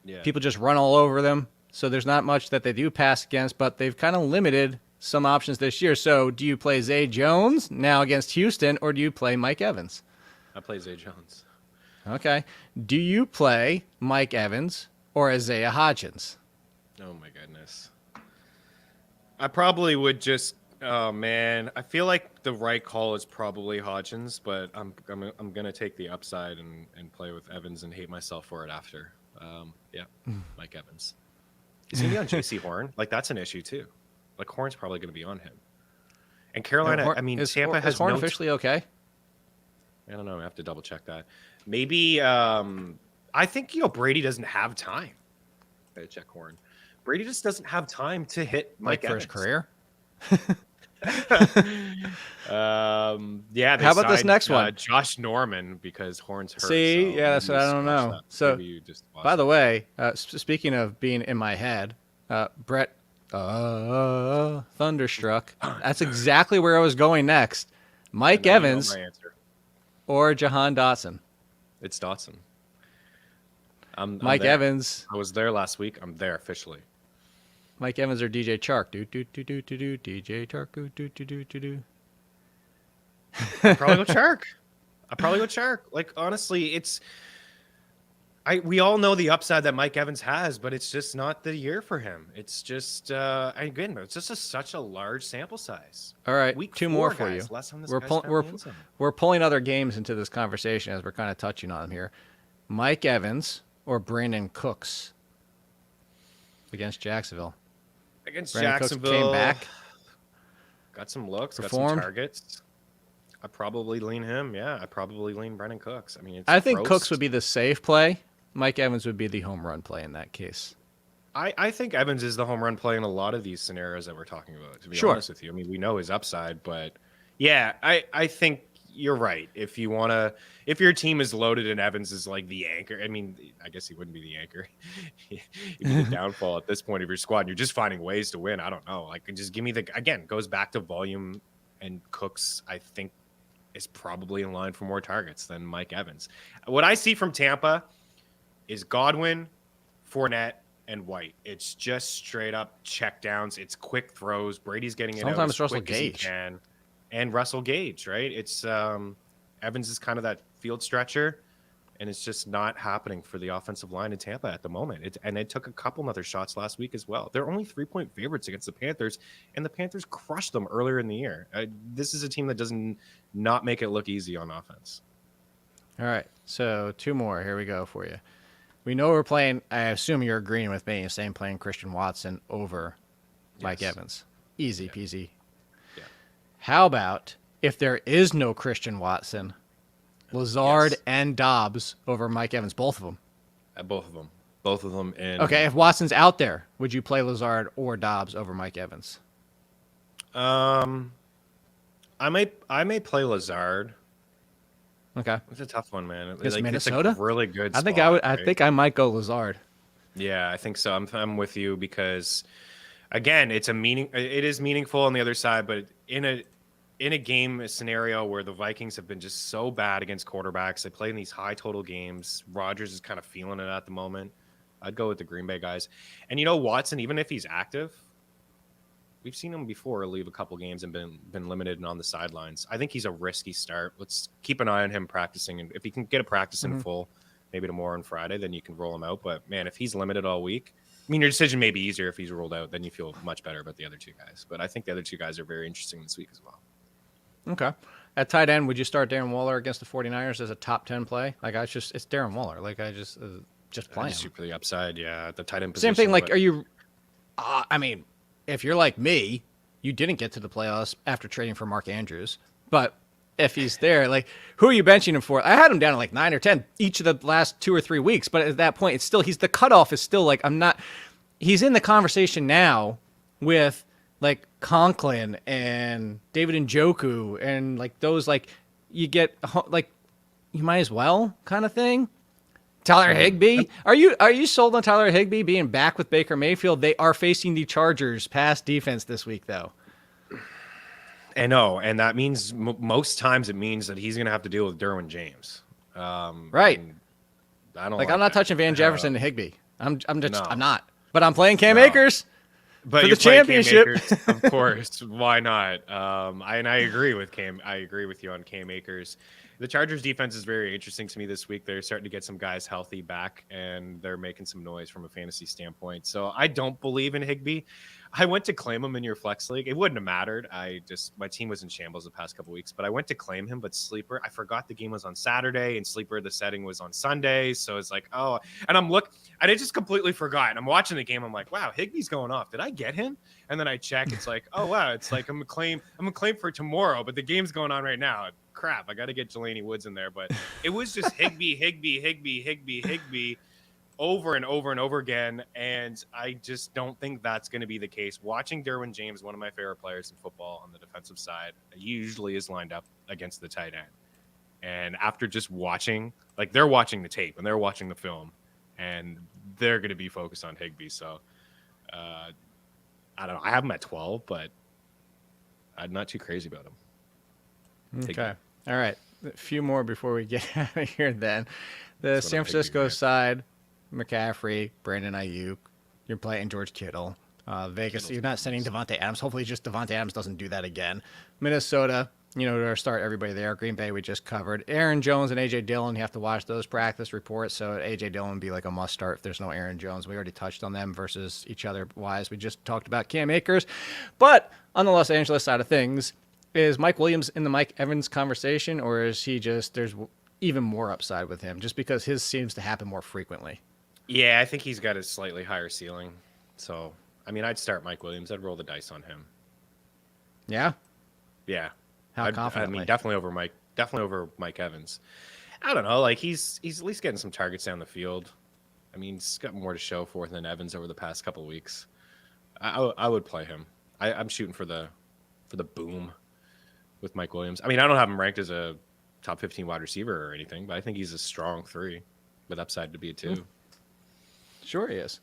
Yeah.
People just run all over them. So there's not much that they do pass against, but they've kind of limited some options this year. So do you play Zay Jones now against Houston, or do you play Mike Evans?
I play Zay Jones.
Okay. Do you play Mike Evans or Isaiah Hodgins?
Oh my goodness. I probably would just. Oh man, I feel like the right call is probably Hodgins, but I'm gonna take the upside and play with Evans and hate myself for it after. Mike Evans. He's gonna be on JC Horn. Like that's an issue too. Like Horn's probably gonna be on him. And Carolina, Tampa has
Horn
no
officially okay?
I don't know. I have to double check that. Maybe I think Brady doesn't have time. I gotta check Horn. Brady just doesn't have time to hit Mike
for his career.
Yeah.
How about this next one?
Josh Norman because Horn's hurt.
See,
so
that's what I don't know.
that.
So,
Maybe you just watch
by the
that.
way, speaking of being in my head, Brett Thunderstruck. That's exactly where I was going next. Mike
I know
Evans
my answer.
or Jahan Dotson.
It's Dotson. I'm
Mike
there.
Evans.
I was there last week. I'm there officially.
Mike Evans or DJ Chark. DJ Chark. Do.
I'd probably go Chark. Like honestly, we all know the upside that Mike Evans has, but it's just not the year for him. It's just again, it's just such a large sample size.
All right,
Week
2
4,
more for
guys.
you.
Last time this
We're
guy's
pull,
found
we're
the end zone.
we're pulling other games into this conversation as we're kind of touching on here. Mike Evans or Brandon Cooks against Jacksonville.
Against
Brandon
Jacksonville,
Cooks came back.
got some looks, got
Performed.
some targets. I probably lean him. Yeah, I probably lean Brandon Cooks. I mean, it's
I think
gross.
Cooks would be the safe play. Mike Evans would be the home run play in that case.
I think Evans is the home run play in a lot of these scenarios that we're talking about, to be
Sure.
honest with you. I mean, we know his upside, but yeah, I think you're right. If your team is loaded and Evans is like the anchor, I mean, I guess he wouldn't be the anchor. He'd be the downfall at this point of your squad. And you're just finding ways to win. I don't know. Like, just give me goes back to volume, and Cooks, I think, is probably in line for more targets than Mike Evans. What I see from Tampa is Godwin, Fournette, and White. It's just straight up check downs. It's quick throws. Brady's getting it out as
Russell
quick as he
Gage.
can. And Russell Gage, right? It's Evans is kind of that field stretcher, and it's just not happening for the offensive line in Tampa at the moment. And it took a couple other shots last week as well. They're only 3-point favorites against the Panthers, and the Panthers crushed them earlier in the year. This is a team that doesn't not make it look easy on offense.
All right, so 2 more. Here we go for you. We know we're playing. I assume you're agreeing with me, saying playing Christian Watson over Mike Evans. Easy peasy. Yeah. How about if there is no Christian Watson, Lazard and Dobbs over Mike Evans, both of them?
Both of them. And
okay, if Watson's out there, would you play Lazard or Dobbs over Mike Evans?
I may play Lazard.
Okay,
it's a tough one, man.
Against Minnesota,
it's a really good.
I think I would. Right? I think I might go Lazard.
Yeah, I think so. I'm with you because, again, it is meaningful on the other side, but in a game scenario where the Vikings have been just so bad against quarterbacks, they play in these high total games. Rodgers is kind of feeling it at the moment. I'd go with the Green Bay guys, and Watson, even if he's active. We've seen him before leave a couple games and been limited and on the sidelines. I think he's a risky start. Let's keep an eye on him practicing. And if he can get a practice in full, maybe tomorrow and Friday, then you can roll him out. But, man, if he's limited all week, I mean, your decision may be easier if he's rolled out. Then you feel much better about the other 2 guys. But I think the other 2 guys are very interesting this week as well.
Okay. At tight end, would you start Darren Waller against the 49ers as a top 10 play? Like, it's Darren Waller. Like, I just play him.
Shoot for the upside, yeah. The tight end position.
Same thing, like, are you I mean, if you're like me, you didn't get to the playoffs after trading for Mark Andrews. But if he's there, like, who are you benching him for? I had him down at like 9 or 10 each of the last 2 or 3 weeks. But at that point, it's still, the cutoff is still like, he's in the conversation now with like Conklin and David Njoku and like those, like, you get like, you might as well kind of thing. Tyler Higbee. Are you sold on Tyler Higbee being back with Baker Mayfield? They are facing the Chargers pass defense this week, though.
I know, and that means most times it means that he's going to have to deal with Derwin James.
Right.
I don't
like I'm not touching Van Jefferson and Higbee. I'm not. But I'm playing Cam Akers.
But
for the championship,
of course. Why not? And I agree with Cam. I agree with you on Cam Akers. The Chargers defense is very interesting to me this week. They're starting to get some guys healthy back, and they're making some noise from a fantasy standpoint. So I don't believe in Higbee. I went to claim him in your flex league. It wouldn't have mattered. My team was in shambles the past couple weeks, but I went to claim him. But Sleeper, I forgot the game was on Saturday, and Sleeper, the setting was on Sunday. So it's like, oh, and and I just completely forgot. And I'm watching the game. I'm like, wow, Higbee's going off. Did I get him? And then I check. It's like, oh wow, it's like I'm gonna claim for tomorrow, but the game's going on right now. Crap, I got to get Jelani Woods in there. But it was just Higbee over and over and over again. And I just don't think that's going to be the case. Watching Derwin James, one of my favorite players in football on the defensive side, usually is lined up against the tight end. And after just watching, like, they're watching the tape and they're watching the film, and they're going to be focused on Higbee. So I don't know. I have him at 12, but I'm not too crazy about him.
Okay. All right. A few more before we get out of here then. The San Francisco side, McCaffrey, Brandon Ayuk. You're playing George Kittle. Vegas, you're not sending Devontae Adams. Hopefully just Devontae Adams doesn't do that again. Minnesota, to start everybody there. Green Bay, we just covered. Aaron Jones and A.J. Dillon, you have to watch those practice reports. So A.J. Dillon would be like a must start if there's no Aaron Jones. We already touched on them versus each other wise. We just talked about Cam Akers. But on the Los Angeles side of things, is Mike Williams in the Mike Evans conversation, or is he there's even more upside with him just because his seems to happen more frequently?
Yeah, I think he's got a slightly higher ceiling. So, I mean, I'd start Mike Williams. I'd roll the dice on him.
Yeah?
Yeah.
How confidently?
I mean, definitely over Mike Evans. I don't know. Like, he's at least getting some targets down the field. I mean, he's got more to show for than Evans over the past couple of weeks. I would play him. I'm shooting for the boom with Mike Williams. I mean, I don't have him ranked as a top 15 wide receiver or anything, but I think he's a strong 3 with upside to be a 2.
Sure he is.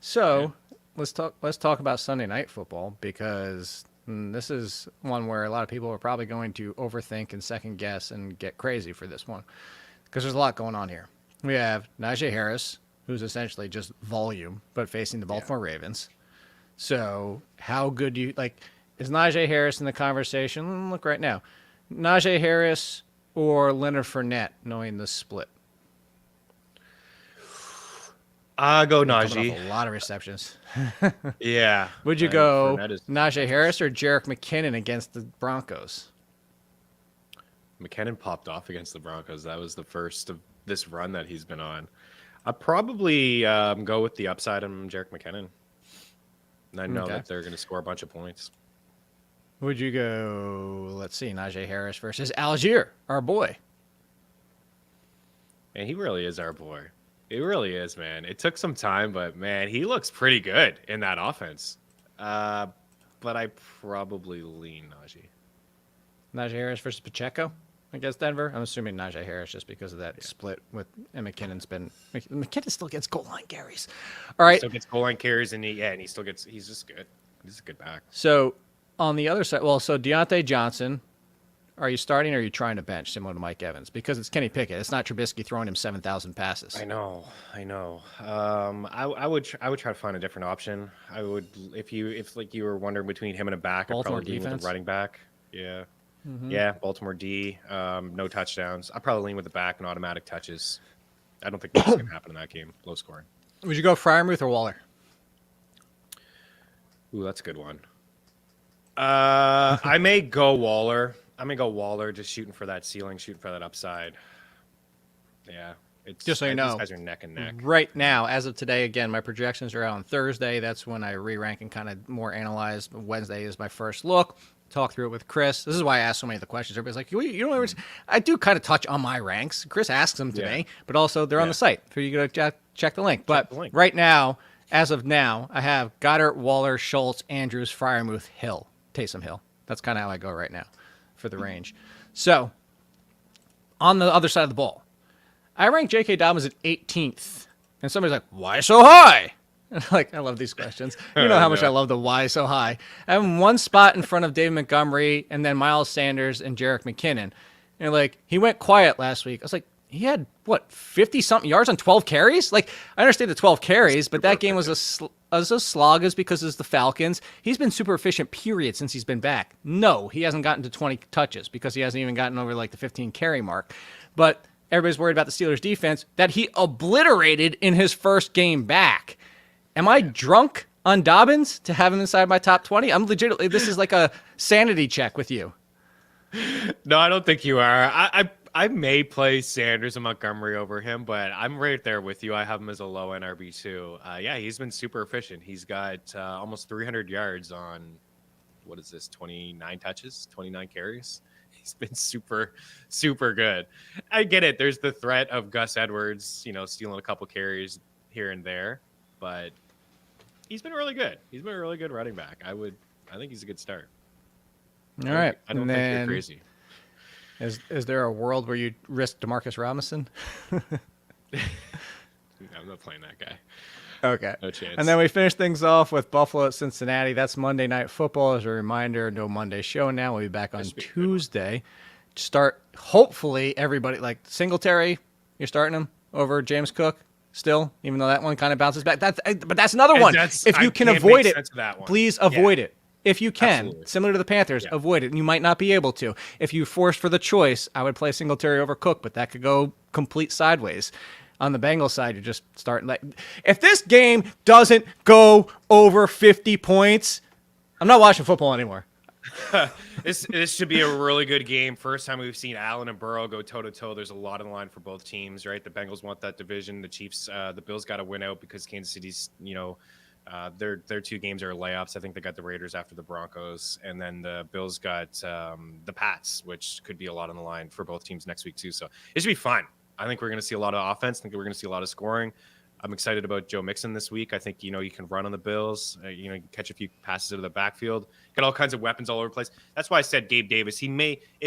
So let's talk about Sunday Night Football, because this is one where a lot of people are probably going to overthink and second guess and get crazy for this one, because there's a lot going on here. We have Najee Harris, who's essentially just volume, but facing the Baltimore Ravens. So how good do you like? Is Najee Harris in the conversation? Look right now. Najee Harris or Leonard Fournette, knowing the split?
I go
Coming
Najee.
off a lot of receptions.
Yeah.
Would you go Najee Harris or Jerick McKinnon against the Broncos?
McKinnon popped off against the Broncos. That was the first of this run that he's been on. I'd probably go with the upside on Jerick McKinnon. And I know that they're going to score a bunch of points.
Would you go, let's see, Najee Harris versus Algier, our boy?
And he really is our boy. He really is, man. It took some time, but, man, he looks pretty good in that offense. But I probably lean Najee.
Najee Harris versus Pacheco against Denver? I'm assuming Najee Harris just because of that split with, and McKinnon still gets goal line carries. All right.
He still gets goal line carries, and he's just good. He's a good back.
So, on the other side, so Deontay Johnson, are you starting or are you trying to bench, similar to Mike Evans? Because it's Kenny Pickett. It's not Trubisky throwing him 7,000 passes.
I know. I would try to find a different option. I would, if you were wondering between him and a back, I'd
Baltimore
probably lean with
defense?
a running back. Yeah. Yeah, Baltimore D, no touchdowns. I'd probably lean with the back and automatic touches. I don't think that's going to happen in that game. Low scoring.
Would you go Freiermuth or Waller?
Ooh, that's a good one. I may go Waller. Just shooting for that ceiling, shooting for that upside. Yeah.
Just so you know,
these guys are neck and neck.
Right now, as of today, again, my projections are out on Thursday. That's when I re-rank and kind of more analyze. Wednesday is my first look. Talk through it with Chris. This is why I ask so many of the questions. Everybody's like, you know, I do kind of touch on my ranks. Chris asks them to me, but also they're on the site for you to check the link. But right now, as of now, I have Goddard, Waller, Schultz, Andrews, Freiermuth, Hill, Taysom Hill. That's kind of how I go right now for the range. So, on the other side of the ball, I rank J.K. Dobbins at 18th. And somebody's like, why so high? Like, I love these questions. You know how much I love the why so high. I have him one spot in front of David Montgomery and then Miles Sanders and Jerick McKinnon. And like, he went quiet last week. I was like, he had, 50-something yards on 12 carries? Like, I understand the 12 carries, but that game was a slog is because it's the Falcons. He's been super efficient, period, since he's been back. No, he hasn't gotten to 20 touches because he hasn't even gotten over, like, the 15 carry mark. But everybody's worried about the Steelers' defense that he obliterated in his first game back. Am I drunk on Dobbins to have him inside my top 20? I'm legitimately, this is like a sanity check with you.
No, I don't think you are. I may play Sanders and Montgomery over him, but I'm right there with you. I have him as a low NRB too. Yeah, he's been super efficient. He's got almost 300 yards on, 29 touches, 29 carries. He's been super, super good. I get it. There's the threat of Gus Edwards, stealing a couple carries here and there, but he's been really good. He's been a really good running back. I think he's a good start.
All right.
I don't think you're crazy.
Is there a world where you risk Demarcus Robinson?
I'm not playing that guy.
Okay.
No chance.
And then we finish things off with Buffalo at Cincinnati. That's Monday Night Football. As a reminder, no Monday show now. We'll be back on Tuesday. Start, hopefully, everybody, like Singletary, you're starting him over James Cook still, even though that one kind of bounces back. But that's another one. If you can avoid it, please avoid it. If you can, similar to the Panthers, avoid it. And you might not be able to. If you forced for the choice, I would play Singletary over Cook, but that could go complete sideways. On the Bengals side, you're just starting. If this game doesn't go over 50 points, I'm not watching football anymore.
This should be a really good game. First time we've seen Allen and Burrow go toe-to-toe. There's a lot on the line for both teams, right? The Bengals want that division. The Chiefs, the Bills got to win out because Kansas City's, their two games are layups. I think they got the Raiders after the Broncos, and then the Bills got the Pats, which could be a lot on the line for both teams next week too. So it should be fun. I think we're going to see a lot of offense. I think we're going to see a lot of scoring. I'm excited about Joe Mixon this week. I think, you can run on the Bills. You can catch a few passes out of the backfield. Got all kinds of weapons all over the place. That's why I said Gabe Davis. It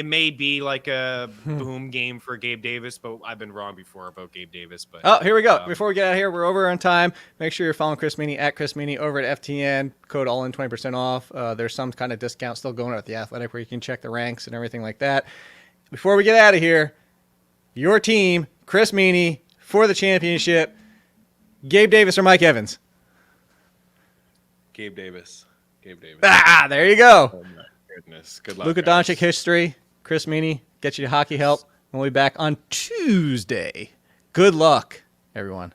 may be like a boom game for Gabe Davis, but I've been wrong before about Gabe Davis. But
here we go. Before we get out of here, we're over on time. Make sure you're following Chris Meaney at Chris Meaney over at FTN. Code all in 20% off. There's some kind of discount still going on at The Athletic where you can check the ranks and everything like that. Before we get out of here, your team, Chris Meaney, for the championship. Gabe Davis or Mike Evans?
Gabe Davis.
There you go.
Oh, my goodness. Good luck,
Luka
guys.
Doncic history. Chris Meaney, get you hockey help. We'll be back on Tuesday. Good luck, everyone.